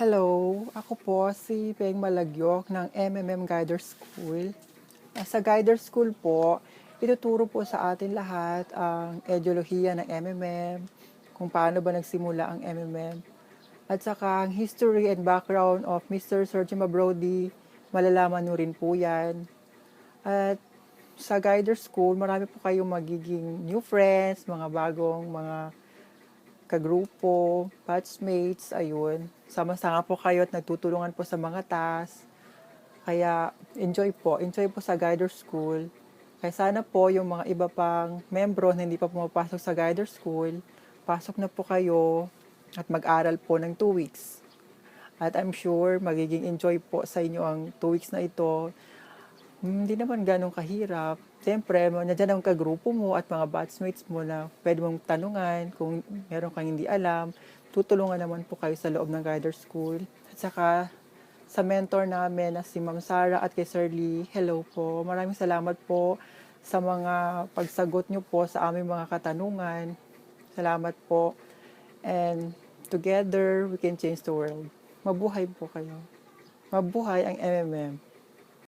Hello, ako po si Peng Malagyok ng MMM Guider School. Sa Guider School po, ituturo po sa atin lahat ang etiolohiya ng MMM, kung paano ba nagsimula ang MMM, at saka ang history and background of Mr. Sergio Mabrodi, malalaman nyo rin po yan. At sa Guider School, marami po kayong magiging new friends, mga bagong mga kagrupo, batchmates, ayun. Sama-sama po kayo at nagtutulungan po sa mga task. Kaya enjoy po sa Guider School. Kaya sana po yung mga iba pang membro na hindi pa pumapasok sa Guider School, pasok na po kayo at mag-aral po ng 2 weeks. At I'm sure magiging enjoy po sa inyo ang 2 weeks na ito. Hindi naman ganong kahirap. Siyempre, nandiyan ang kagrupo mo at mga batchmates mo na pwede mong tanungan kung meron kang hindi alam. Tutulungan naman po kayo sa loob ng Guider School. At saka sa mentor namin na si Ma'am Sarah at kay Sir Lee, hello po. Maraming salamat po sa mga pagsagot nyo po sa aming mga katanungan. Salamat po. And together, we can change the world. Mabuhay po kayo. Mabuhay ang MMM.